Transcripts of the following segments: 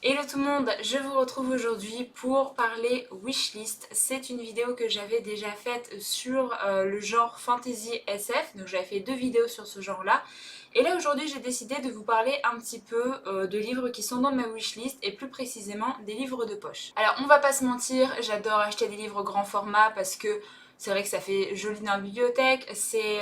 Hello tout le monde, je vous retrouve aujourd'hui pour parler wishlist. C'est une vidéo que j'avais déjà faite sur le genre fantasy SF, donc j'avais fait 2 vidéos sur ce genre-là. Et là aujourd'hui j'ai décidé de vous parler un petit peu de livres qui sont dans ma wishlist et plus précisément des livres de poche. Alors on va pas se mentir, j'adore acheter des livres grand format parce que c'est vrai que ça fait joli dans la bibliothèque, c'est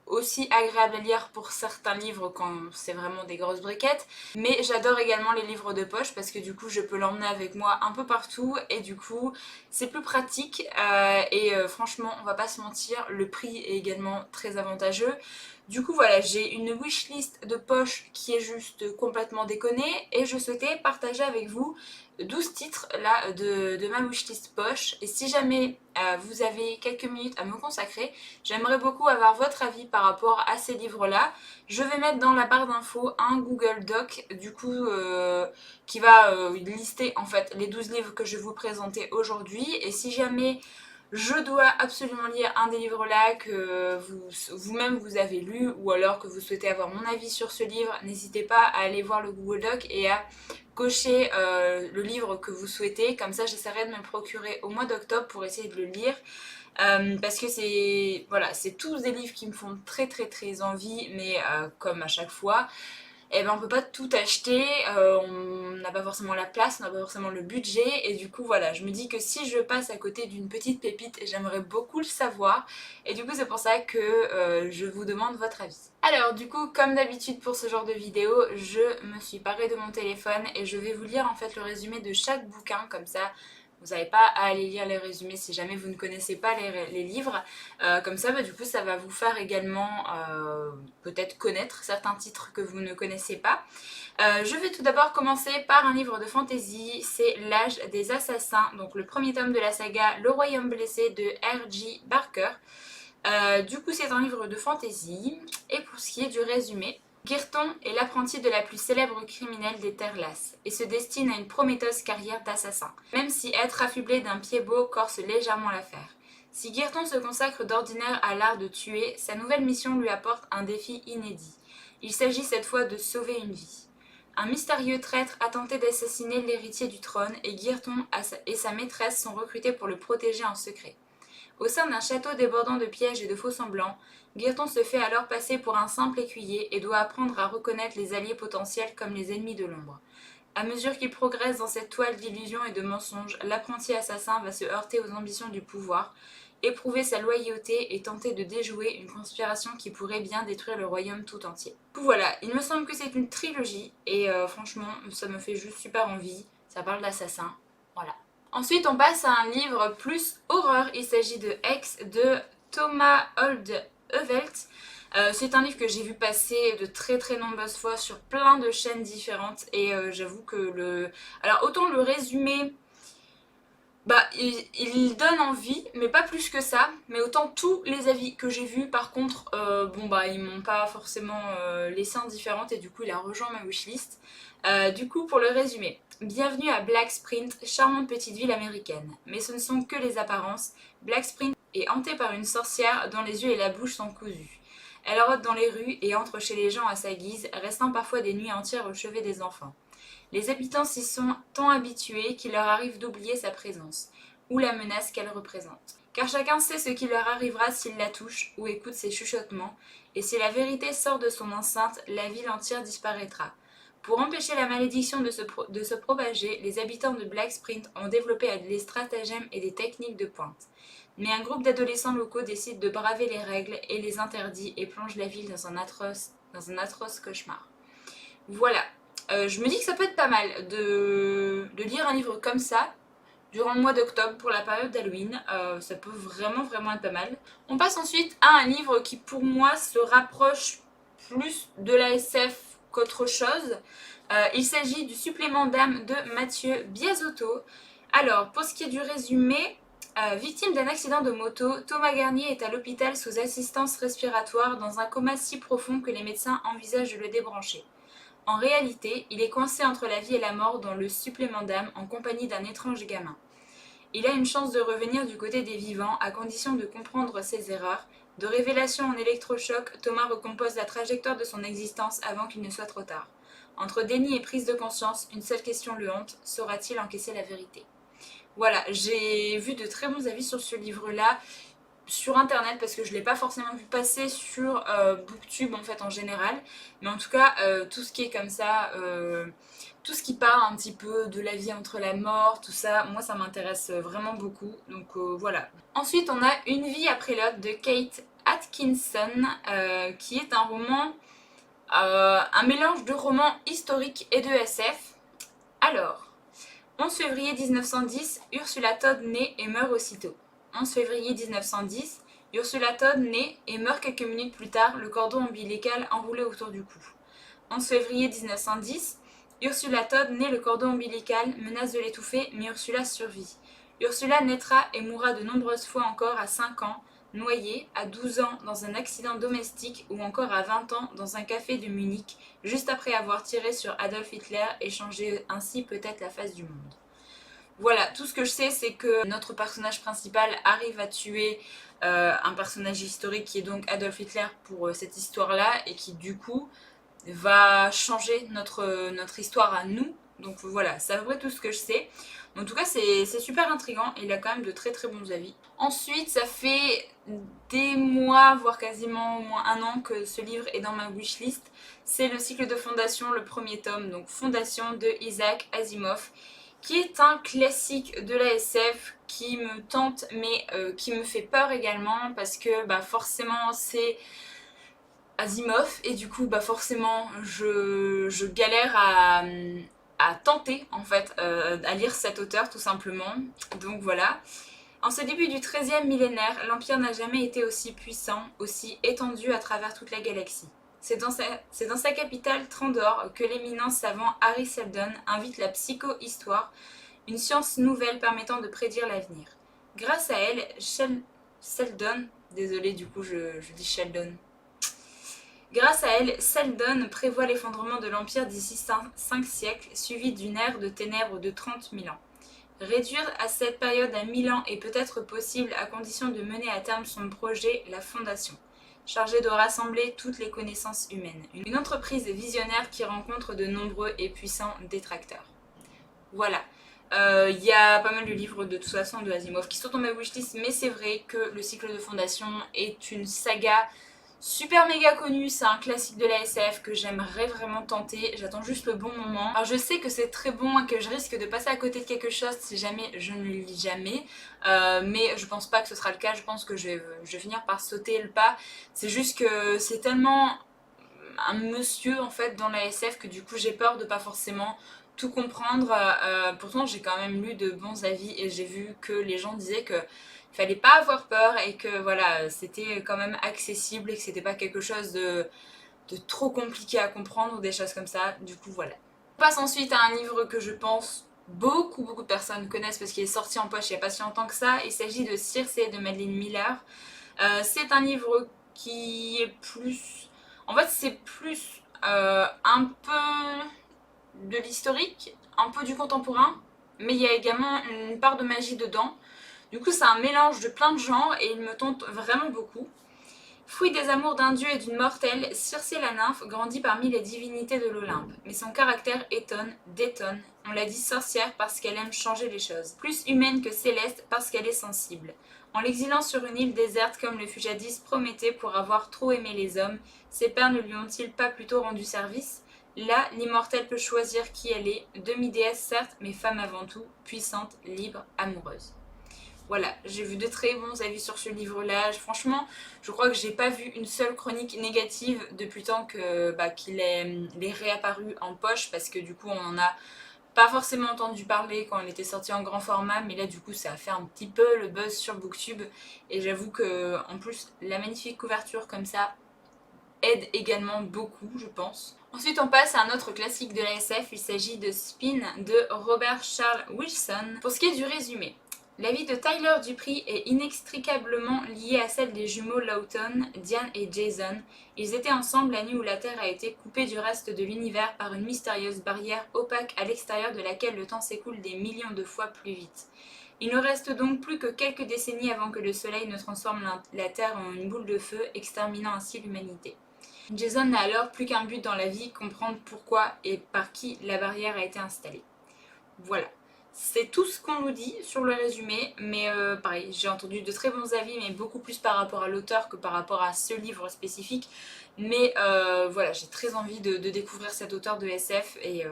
aussi agréable à lire pour certains livres quand c'est vraiment des grosses briquettes. Mais j'adore également les livres de poche parce que du coup je peux l'emmener avec moi un peu partout et du coup c'est plus pratique franchement on va pas se mentir, le prix est également très avantageux. Du coup voilà, j'ai une wishlist de poche qui est juste complètement déconnée et je souhaitais partager avec vous 12 titres là de ma wishlist poche. Et si jamais vous avez quelques minutes à me consacrer, j'aimerais beaucoup avoir votre avis par rapport à ces livres là. Je vais mettre dans la barre d'infos un Google Doc du coup qui va lister en fait les 12 livres que je vais vous présenter aujourd'hui. Et si jamais je dois absolument lire un des livres là que vous-même vous avez lu ou alors que vous souhaitez avoir mon avis sur ce livre, n'hésitez pas à aller voir le Google Doc et à cocher le livre que vous souhaitez. Comme ça j'essaierai de me le procurer au mois d'octobre pour essayer de le lire. Parce que c'est voilà, c'est tous des livres qui me font très envie, mais comme à chaque fois, eh ben on peut pas tout acheter, on n'a pas forcément la place, on n'a pas forcément le budget, et du coup voilà, je me dis que si je passe à côté d'une petite pépite, j'aimerais beaucoup le savoir, et du coup c'est pour ça que je vous demande votre avis. Alors du coup, comme d'habitude pour ce genre de vidéo, je me suis parée de mon téléphone et je vais vous lire en fait le résumé de chaque bouquin, comme ça vous n'avez pas à aller lire les résumés si jamais vous ne connaissez pas les livres. Comme ça, du coup, ça va vous faire également peut-être connaître certains titres que vous ne connaissez pas. Je vais tout d'abord commencer par un livre de fantasy, c'est L'âge des assassins, donc le premier tome de la saga Le Royaume blessé de R.J. Barker. Du coup, c'est un livre de fantasy. Et pour ce qui est du résumé, Girton est l'apprenti de la plus célèbre criminelle des Terlas et se destine à une prometteuse carrière d'assassin, même si être affublé d'un pied beau corse légèrement l'affaire. Si Girton se consacre d'ordinaire à l'art de tuer, sa nouvelle mission lui apporte un défi inédit. Il s'agit cette fois de sauver une vie. Un mystérieux traître a tenté d'assassiner l'héritier du trône et Girton et sa maîtresse sont recrutés pour le protéger en secret. Au sein d'un château débordant de pièges et de faux-semblants, Girton se fait alors passer pour un simple écuyer et doit apprendre à reconnaître les alliés potentiels comme les ennemis de l'ombre. À mesure qu'il progresse dans cette toile d'illusions et de mensonges, l'apprenti assassin va se heurter aux ambitions du pouvoir, éprouver sa loyauté et tenter de déjouer une conspiration qui pourrait bien détruire le royaume tout entier. Du coup voilà, il me semble que c'est une trilogie et franchement ça me fait juste super envie, ça parle d'assassins, voilà. Ensuite, on passe à un livre plus horreur. Il s'agit de X de Thomas Oldevelt. C'est un livre que j'ai vu passer de très nombreuses fois sur plein de chaînes différentes et j'avoue que Alors autant le résumé, il donne envie, mais pas plus que ça. Mais autant tous les avis que j'ai vus, par contre, ils m'ont pas forcément laissé indifférente et du coup il a rejoint ma wishlist. Du coup, pour le résumé, bienvenue à Black Sprint, charmante petite ville américaine. Mais ce ne sont que les apparences. Black Sprint est hantée par une sorcière dont les yeux et la bouche sont cousus. Elle rôde dans les rues et entre chez les gens à sa guise, restant parfois des nuits entières au chevet des enfants. Les habitants s'y sont tant habitués qu'il leur arrive d'oublier sa présence, ou la menace qu'elle représente. Car chacun sait ce qui leur arrivera s'il la touche ou écoute ses chuchotements, et si la vérité sort de son enceinte, la ville entière disparaîtra. Pour empêcher la malédiction de se propager, les habitants de Black Sprint ont développé des stratagèmes et des techniques de pointe. Mais un groupe d'adolescents locaux décide de braver les règles et les interdits et plonge la ville dans un atroce cauchemar. Voilà. Je me dis que ça peut être pas mal de lire un livre comme ça durant le mois d'octobre pour la période d'Halloween. Ça peut vraiment être pas mal. On passe ensuite à un livre qui pour moi se rapproche plus de la SF qu'autre chose. Il s'agit du supplément d'âme de Mathieu Biasotto. Alors, pour ce qui est du résumé, victime d'un accident de moto, Thomas Garnier est à l'hôpital sous assistance respiratoire dans un coma si profond que les médecins envisagent de le débrancher. En réalité, il est coincé entre la vie et la mort dans le supplément d'âme en compagnie d'un étrange gamin. Il a une chance de revenir du côté des vivants à condition de comprendre ses erreurs. De révélation en électrochoc, Thomas recompose la trajectoire de son existence avant qu'il ne soit trop tard. Entre déni et prise de conscience, une seule question le hante, saura-t-il encaisser la vérité? Voilà, j'ai vu de très bons avis sur ce livre-là sur internet parce que je ne l'ai pas forcément vu passer sur Booktube en fait en général, mais en tout cas tout ce qui est comme ça, tout ce qui parle un petit peu de la vie entre la mort, tout ça, moi ça m'intéresse vraiment beaucoup, donc voilà. Ensuite on a Une vie après l'autre de Kate Atkinson qui est un roman, un mélange de roman historique et de SF. Alors, 11 février 1910, Ursula Todd naît et meurt aussitôt. 11 février 1910, Ursula Todd naît et meurt quelques minutes plus tard, le cordon ombilical enroulé autour du cou. 11 février 1910, Ursula Todd naît, le cordon ombilical menace de l'étouffer, mais Ursula survit. Ursula naîtra et mourra de nombreuses fois encore à 5 ans, noyée, à 12 ans dans un accident domestique ou encore à 20 ans dans un café de Munich, juste après avoir tiré sur Adolf Hitler et changé ainsi peut-être la face du monde. Voilà, tout ce que je sais, c'est que notre personnage principal arrive à tuer un personnage historique qui est donc Adolf Hitler pour cette histoire-là et qui du coup va changer notre histoire à nous. Donc voilà, c'est à peu près tout ce que je sais. En tout cas, c'est super intriguant et il a quand même de très très bons avis. Ensuite, ça fait des mois, voire quasiment au moins un an que ce livre est dans ma wishlist. C'est le cycle de Fondation, le premier tome, donc Fondation de Isaac Asimov, qui est un classique de la SF qui me tente mais qui me fait peur également parce que forcément c'est Asimov et du coup forcément je galère à tenter en fait à lire cet auteur tout simplement, donc voilà. En ce début du XIIIe millénaire, l'Empire n'a jamais été aussi puissant, aussi étendu à travers toute la galaxie. C'est dans sa capitale, Trandor, que l'éminent savant Harry Seldon invite la psychohistoire, une science nouvelle permettant de prédire l'avenir. Grâce à elle, Seldon, désolé du coup je dis Sheldon. Grâce à elle, Seldon prévoit l'effondrement de l'Empire d'ici 5 siècles, suivi d'une ère de ténèbres de 30 000 ans. Réduire à cette période à 1000 ans est peut-être possible à condition de mener à terme son projet, la Fondation, chargée de rassembler toutes les connaissances humaines. Une entreprise visionnaire qui rencontre de nombreux et puissants détracteurs. Voilà. Y a pas mal de livres de toute façon de Asimov qui sont dans ma wishlist, mais c'est vrai que le cycle de Fondation est une saga super méga connue, c'est un classique de la SF que j'aimerais vraiment tenter, j'attends juste le bon moment. Alors je sais que c'est très bon et que je risque de passer à côté de quelque chose si jamais je ne le lis jamais, mais je pense pas que ce sera le cas, je pense que je vais finir par sauter le pas. C'est juste que c'est tellement un monsieur en fait dans la SF que du coup j'ai peur de pas forcément tout comprendre. Pourtant j'ai quand même lu de bons avis et j'ai vu que les gens disaient que il fallait pas avoir peur et que voilà, c'était quand même accessible et que c'était pas quelque chose de trop compliqué à comprendre ou des choses comme ça. Du coup voilà. On passe ensuite à un livre que je pense beaucoup de personnes connaissent parce qu'il est sorti en poche il n'y a pas si longtemps que ça. Il s'agit de Circe de Madeline Miller. C'est un livre qui est plus... En fait c'est plus un peu de l'historique, un peu du contemporain, mais il y a également une part de magie dedans. Du coup, c'est un mélange de plein de genres et il me tente vraiment beaucoup. Fruit des amours d'un dieu et d'une mortelle, Circé la nymphe grandit parmi les divinités de l'Olympe. Mais son caractère détonne. On la dit sorcière parce qu'elle aime changer les choses. Plus humaine que céleste parce qu'elle est sensible. En l'exilant sur une île déserte comme le fut jadis Prométhée pour avoir trop aimé les hommes, ses pères ne lui ont-ils pas plutôt rendu service? Là, l'immortelle peut choisir qui elle est, demi-déesse certes, mais femme avant tout, puissante, libre, amoureuse. Voilà, j'ai vu de très bons avis sur ce livre-là. Franchement, je crois que j'ai pas vu une seule chronique négative depuis le temps qu'il est réapparu en poche, parce que du coup, on en a pas forcément entendu parler quand il était sorti en grand format, mais là, du coup, ça a fait un petit peu le buzz sur Booktube. Et j'avoue que, en plus, la magnifique couverture comme ça aide également beaucoup, je pense. Ensuite, on passe à un autre classique de la SF. Il s'agit de Spin de Robert Charles Wilson. Pour ce qui est du résumé. La vie de Tyler Dupree est inextricablement liée à celle des jumeaux Lawton, Diane et Jason. Ils étaient ensemble la nuit où la Terre a été coupée du reste de l'univers par une mystérieuse barrière opaque à l'extérieur de laquelle le temps s'écoule des millions de fois plus vite. Il ne reste donc plus que quelques décennies avant que le Soleil ne transforme la Terre en une boule de feu, exterminant ainsi l'humanité. Jason n'a alors plus qu'un but dans la vie, comprendre pourquoi et par qui la barrière a été installée. Voilà. C'est tout ce qu'on nous dit sur le résumé, mais pareil, j'ai entendu de très bons avis, mais beaucoup plus par rapport à l'auteur que par rapport à ce livre spécifique. Mais voilà, j'ai très envie de découvrir cet auteur de SF et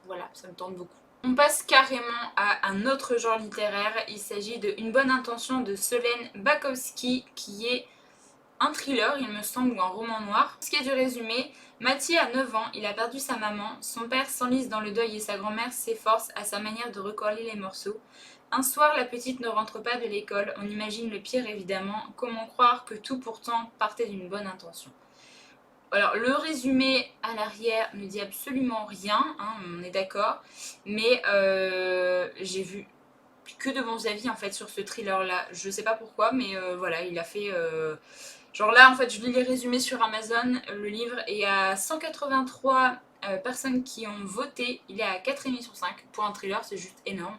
voilà, ça me tente beaucoup. On passe carrément à un autre genre littéraire, il s'agit de Une bonne intention de Solène Bakowski, qui est un thriller, il me semble, ou un roman noir. Ce qui est du résumé, Mathieu a 9 ans, il a perdu sa maman, son père s'enlise dans le deuil et sa grand-mère s'efforce à sa manière de recoller les morceaux. Un soir, la petite ne rentre pas de l'école, on imagine le pire évidemment, comment croire que tout pourtant partait d'une bonne intention. Alors le résumé à l'arrière ne dit absolument rien, hein, on est d'accord, mais j'ai vu que de bons avis en fait sur ce thriller là, je sais pas pourquoi, mais voilà, il a fait... Genre là en fait je lis les résumés sur Amazon, le livre est à 183 personnes qui ont voté, il est à 4,5 sur 5, pour un thriller c'est juste énorme.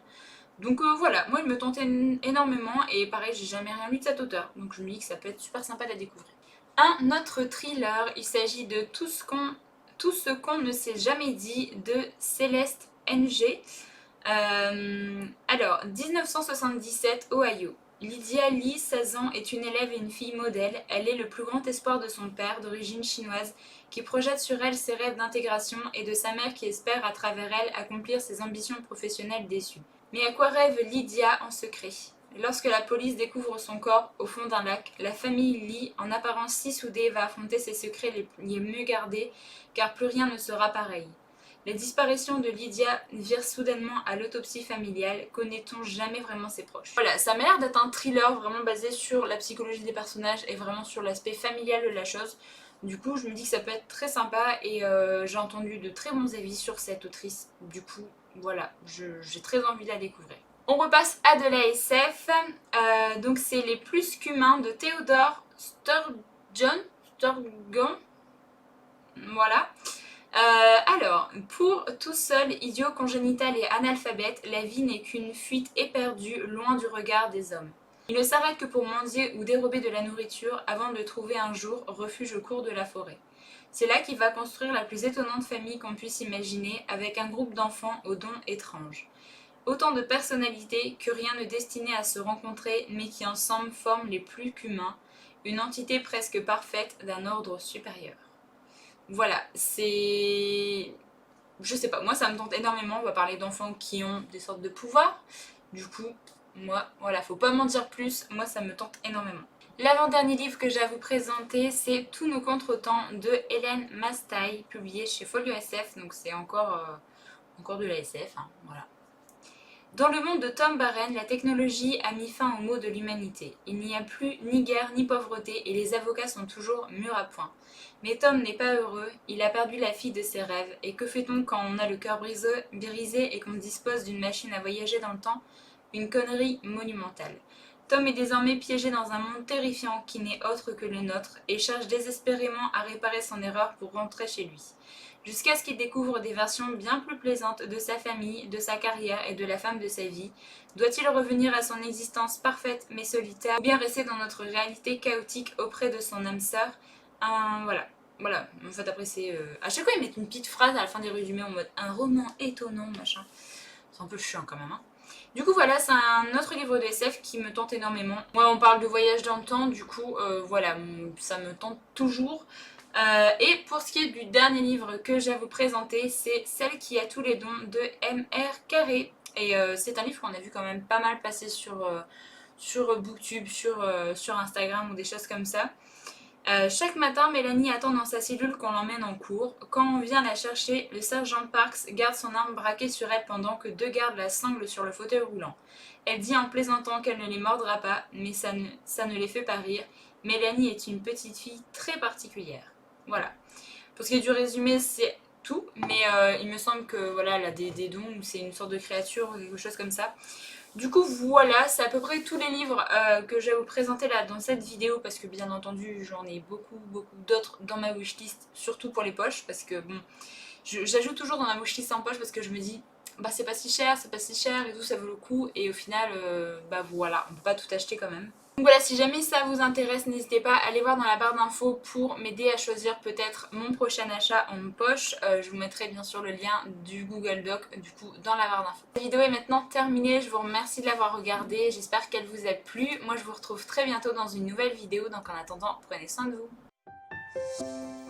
Donc voilà, moi il me tentait énormément et pareil j'ai jamais rien lu de cet auteur, donc je me dis que ça peut être super sympa à découvrir. Un autre thriller, il s'agit de Tout ce qu'on ne s'est jamais dit de Céleste NG. Alors, 1977, Ohio. Lydia Lee, 16 ans, est une élève et une fille modèle. Elle est le plus grand espoir de son père, d'origine chinoise, qui projette sur elle ses rêves d'intégration, et de sa mère qui espère à travers elle accomplir ses ambitions professionnelles déçues. Mais à quoi rêve Lydia en secret ? Lorsque la police découvre son corps au fond d'un lac, la famille Lee, en apparence si soudée, va affronter ses secrets les mieux gardés, car plus rien ne sera pareil. La disparition de Lydia vire soudainement à l'autopsie familiale. Connaît-on jamais vraiment ses proches ? Voilà, ça m'a l'air d'être un thriller vraiment basé sur la psychologie des personnages et vraiment sur l'aspect familial de la chose. Du coup, je me dis que ça peut être très sympa et j'ai entendu de très bons avis sur cette autrice. Du coup, voilà, j'ai très envie de la découvrir. On repasse à de la SF, donc c'est Les Plus qu'Humains de Theodore Sturgeon, voilà. Alors, pour tout seul, idiot, congénital et analphabète, la vie n'est qu'une fuite éperdue, loin du regard des hommes. Il ne s'arrête que pour mendier ou dérober de la nourriture avant de trouver un jour refuge au cours de la forêt. C'est là qu'il va construire la plus étonnante famille qu'on puisse imaginer, avec un groupe d'enfants aux dons étranges. Autant de personnalités que rien ne destiné à se rencontrer, mais qui ensemble forment les plus qu'humains, une entité presque parfaite d'un ordre supérieur. Voilà, c'est... Je sais pas, moi ça me tente énormément, on va parler d'enfants qui ont des sortes de pouvoirs. Du coup, moi, voilà, faut pas m'en dire plus, moi ça me tente énormément. L'avant-dernier livre que j'ai à vous présenter, c'est Tous nos contretemps de Hélène Mastaille, publié chez Folio SF, donc c'est encore de la SF, hein, voilà. Dans le monde de Tom Barren, la technologie a mis fin aux maux de l'humanité. Il n'y a plus ni guerre ni pauvreté et les avocats sont toujours mûrs à point. Mais Tom n'est pas heureux, il a perdu la fille de ses rêves. Et que fait-on quand on a le cœur brisé et qu'on dispose d'une machine à voyager dans le temps ? Une connerie monumentale. Tom est désormais piégé dans un monde terrifiant qui n'est autre que le nôtre et cherche désespérément à réparer son erreur pour rentrer chez lui. Jusqu'à ce qu'il découvre des versions bien plus plaisantes de sa famille, de sa carrière et de la femme de sa vie. Doit-il revenir à son existence parfaite mais solitaire, ou bien rester dans notre réalité chaotique auprès de son âme sœur ? Voilà, en fait après c'est... À chaque fois ils mettent une petite phrase à la fin des résumés en mode un roman étonnant, machin. C'est un peu chiant quand même, hein. Du coup voilà, c'est un autre livre de SF qui me tente énormément. Moi on parle de voyage dans le temps, du coup voilà, ça me tente toujours. Et pour ce qui est du dernier livre que j'ai à vous présenter, c'est Celle qui a tous les dons de M.R. Carré. Et c'est un livre qu'on a vu quand même pas mal passer sur Booktube, sur Instagram ou des choses comme ça. Chaque matin, Mélanie attend dans sa cellule qu'on l'emmène en cours. Quand on vient la chercher, le sergent Parks garde son arme braquée sur elle pendant que deux gardes la sanglent sur le fauteuil roulant. Elle dit en plaisantant qu'elle ne les mordra pas, mais ça ne les fait pas rire. Mélanie est une petite fille très particulière. Voilà. Pour ce qui est du résumé, c'est tout, mais il me semble que voilà, elle a des dons, ou c'est une sorte de créature ou quelque chose comme ça. Du coup voilà, c'est à peu près tous les livres que je vais vous présenter là dans cette vidéo, parce que bien entendu j'en ai beaucoup d'autres dans ma wishlist, surtout pour les poches, parce que bon, j'ajoute toujours dans ma wishlist en poche parce que je me dis bah c'est pas si cher et tout, ça vaut le coup, et au final bah voilà, on peut pas tout acheter quand même. Donc voilà, si jamais ça vous intéresse, n'hésitez pas à aller voir dans la barre d'infos pour m'aider à choisir peut-être mon prochain achat en poche. Je vous mettrai bien sûr le lien du Google Doc du coup dans la barre d'infos. La vidéo est maintenant terminée, je vous remercie de l'avoir regardée, j'espère qu'elle vous a plu. Moi je vous retrouve très bientôt dans une nouvelle vidéo, donc en attendant, prenez soin de vous.